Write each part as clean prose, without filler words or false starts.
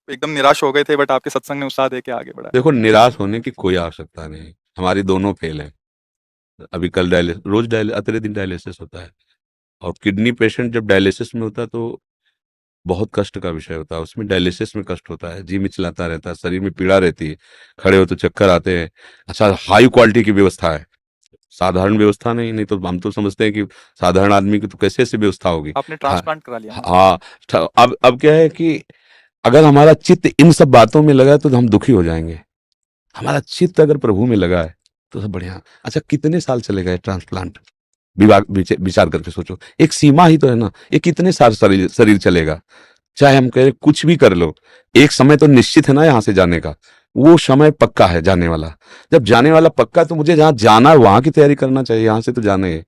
एकदम निराश हो गए थे बट आपके सत्संग ने उत्साह देके आगे बढ़ाया। देखो, निराश होने की कोई आवश्यकता नहीं, हमारी दोनों फेल है। अभी कल डायलिसिस, रोज अतरे दिन डायलिसिस होता है। और किडनी पेशेंट जब डायलिसिस में होता है तो बहुत कष्ट का विषय होता है, उसमें डायलिसिस में कष्ट होता है, जी मिचलाता रहता है, शरीर में पीड़ा रहती है, खड़े हो तो चक्कर आते हैं। अच्छा, हाई क्वालिटी की व्यवस्था है, साधारण व्यवस्था नहीं। नहीं तो हम तो समझते हैं कि साधारण आदमी की तो कैसे ऐसी व्यवस्था होगी। आपने हाँ। ट्रांसप्लांट करा लिया ना? हाँ। अब क्या है कि अगर हमारा चित्त इन सब बातों में लगा है तो हम दुखी हो जाएंगे। हमारा चित्त अगर प्रभु में लगा है तो सब बढ़िया। अच्छा, कितने साल चलेगा ये ट्रांसप्लांट? विचार करके सोचो, एक सीमा ही तो है ना, ये कितने साल शरीर शरीर चलेगा? चाहे हम कहें कुछ भी कर लो, एक समय तो निश्चित है ना यहाँ से जाने का। वो समय पक्का है जाने वाला। जब जाने वाला पक्का, तो मुझे जहाँ जाना है वहां की तैयारी करना चाहिए, यहाँ से तो जाना ही है।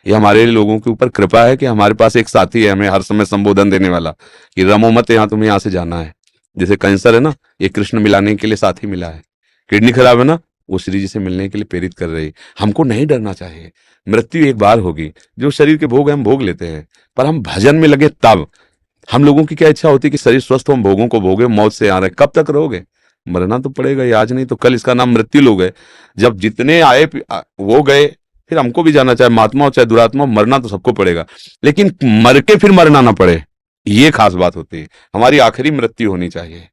ये हमारे लोगों के ऊपर कृपा है कि हमारे पास एक साथी है हमें हर समय संबोधन देने वाला, कि रमो मत, यहाँ तुम्हें यहाँ से जाना है। जैसे कैंसर है ना, ये कृष्ण मिलाने के लिए साथी मिला है। किडनी खराब है ना, वो श्री जी से मिलने के लिए प्रेरित कर रही है। हमको नहीं डरना चाहिए। मृत्यु एक बार होगी, जो शरीर के भोग है हम भोग लेते हैं, पर हम भजन में लगे तब। हम लोगों की क्या इच्छा होती है कि शरीर स्वस्थ हो, हम भोगों को भोगे, मौत से आ रहे, कब तक रहोगे? मरना तो पड़ेगा ही, आज नहीं तो कल। इसका नाम मृत्यु लोग है। जब जितने आए वो गए, फिर हमको भी जाना, चाहे महात्मा हो चाहे दुरात्मा, मरना तो सबको पड़ेगा। लेकिन मर के फिर मरना ना पड़े, ये खास बात होती है। हमारी आखिरी मृत्यु होनी चाहिए।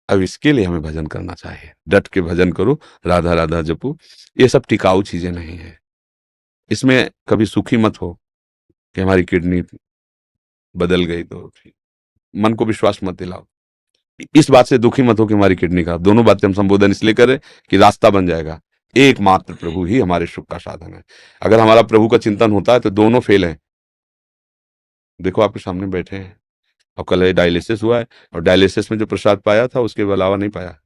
अब इसके लिए हमें भजन करना चाहिए, डट के भजन करो, राधा राधा जपो। ये सब टिकाऊ चीजें नहीं है। इसमें कभी सुखी मत हो कि हमारी किडनी बदल गई, तो मन को विश्वास मत दिलाओ। इस बात से दुखी मत हो कि हमारी किडनी खराब। दोनों बातें हम संबोधन इसलिए करें कि रास्ता बन जाएगा। एकमात्र प्रभु ही हमारे सुख का साधन है। अगर हमारा प्रभु का चिंतन होता है तो दोनों फेल हैं। देखो, आपके सामने बैठे हैं, और कल डायलिसिस हुआ है, और डायलिसिस में जो प्रसाद पाया था उसके अलावा नहीं पाया।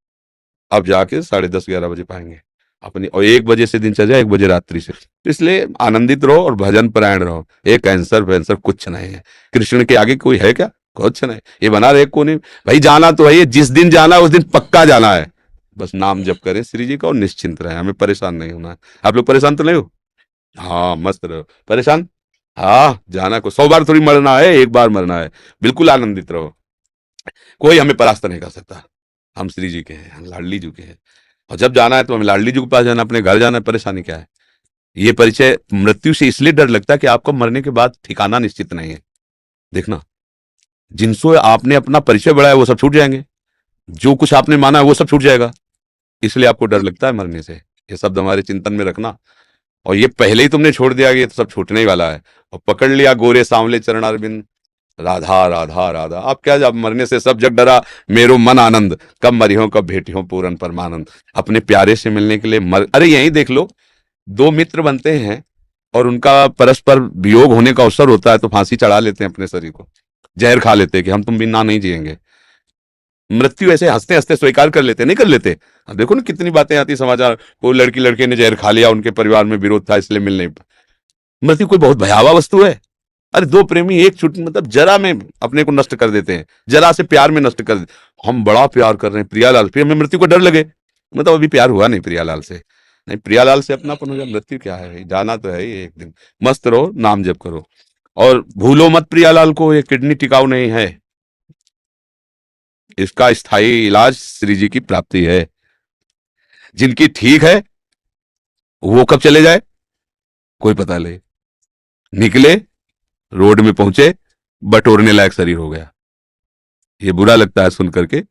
अब जाके 10:30-11 बजे पाएंगे अपनी। और 1 बजे से दिनचर्या, 1 बजे रात्रि से। तो इसलिए आनंदित रहो और भजन परायण रहो। ये कैंसर वैंसर कुछ नहीं है, कृष्ण के आगे कोई है क्या? कुछ नहीं। ये बना रहे को नहीं भाई, जाना तो है, ये जिस दिन जाना है उस दिन पक्का जाना है। बस नाम जप करें श्री जी का और निश्चिंत रहे, हमें परेशान नहीं होना है। आप लोग परेशान तो नहीं हो? हाँ, मस्त रहो। परेशान? हाँ, जाना को 100 बार थोड़ी मरना है, एक बार मरना है। बिल्कुल आनंदित रहो। कोई हमें परास्त नहीं कर सकता। हम श्री जी के हैं, हम लाडली जी के हैं। और जब जाना है तो हमें लाडली जी के पास जाना, अपने घर जाना है। परेशानी क्या है? ये परिचय मृत्यु से इसलिए डर लगता है कि आपको मरने के बाद ठिकाना निश्चित नहीं है। देखना, जिनसे आपने अपना परिचय बढ़ाया वो सब छूट जाएंगे, जो कुछ आपने माना है वो सब छूट जाएगा। इसलिए आपको डर लगता है मरने से। ये शब्द हमारे चिंतन में रखना। और ये पहले ही तुमने छोड़ दिया कि ये तो सब छूटने ही वाला है, और पकड़ लिया गोरे सांवले चरणारविंद, राधा राधा राधा। अब क्या, जब मरने से सब जग डरा, मेरो मन आनंद, कब मरियो कब भेटियो पूरन परमानंद। अपने प्यारे से मिलने के लिए अरे यही देख लो, दो मित्र बनते हैं और उनका परस्पर वियोग होने का अवसर होता है तो फांसी चढ़ा लेते हैं अपने शरीर को, जहर खा लेते हैं कि हम तुम बिना नहीं जिएंगे। मृत्यु ऐसे हंसते हंसते स्वीकार कर लेते, नहीं कर लेते? अब देखो ना कितनी बातें आती समाचार, कोई लड़की लड़के ने जहर खा लिया, उनके परिवार में विरोध था इसलिए मिल नहीं। मृत्यु कोई बहुत भयावह वस्तु है? अरे दो प्रेमी एक छुट मतलब जरा में अपने को नष्ट कर देते हैं, जरा से प्यार में नष्ट कर देते। हम बड़ा प्यार कर रहे हैं प्रियालाल, फिर हमें मृत्यु को डर लगे, मतलब अभी प्यार हुआ नहीं प्रियालाल से। नहीं, प्रियालाल से अपनापन हो जाए। मृत्यु क्या है भाई, जाना तो है ही एक दिन। मस्त रहो, नाम जप करो, और भूलो मत प्रियालाल को। ये किडनी टिकाऊ नहीं है, इसका स्थायी इलाज श्री जी की प्राप्ति है। जिनकी ठीक है वो कब चले जाए कोई पता नहीं। निकले, रोड में पहुंचे, बटोरने लायक शरीर हो गया। ये बुरा लगता है सुन करके,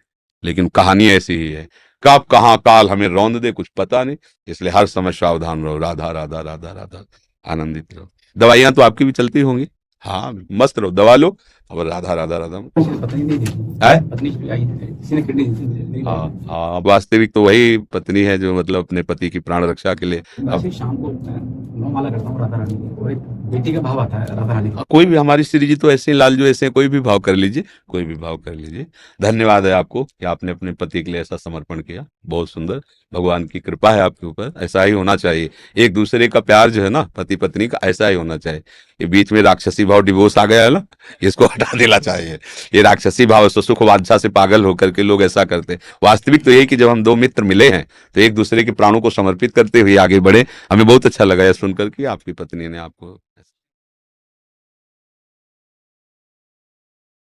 लेकिन कहानी ऐसी ही है। कब कहाँ काल हमें रौंद दे कुछ पता नहीं। इसलिए हर समय सावधान रहो, राधा राधा राधा राधा, आनंदित रहो। दवाइयां तो आपकी भी चलती होंगी, हाँ मस्त रहो, दवा लो और राधा राधा राधा। पता ही नहीं है? पत्नी आई है, किसी ने किडनी नहीं हाँ हाँ, वास्तविक तो वही पत्नी है जो मतलब अपने पति की प्राण रक्षा के लिए। वैसे शाम को नौ माला करता हूँ राधा रानी की, और एक बेटी का भाव आता है राधा रानी का। कोई भी हमारी श्री जी तो ऐसे ही लाल जो ऐसे हैं, कोई भी भाव कर लीजिए, कोई भी भाव कर लीजिए। धन्यवाद है आपको कि आपने अपने पति के लिए ऐसा समर्पण किया, बहुत सुंदर। भगवान की कृपा है आपके ऊपर, ऐसा ही होना चाहिए। एक दूसरे का प्यार जो है ना, पति पत्नी का, ऐसा ही होना चाहिए। ये बीच में राक्षसी भाव डिवोर्स आ गया है ना, इसको हटा देना चाहिए। ये राक्षसी भाव सुख वांछा से पागल होकर के लोग ऐसा करते हैं। वास्तविक तो यही कि जब हम दो मित्र मिले हैं तो एक दूसरे के प्राणों को समर्पित करते हुए आगे बढ़े। हमें बहुत अच्छा लगा यह सुनकर कि आपकी पत्नी ने आपको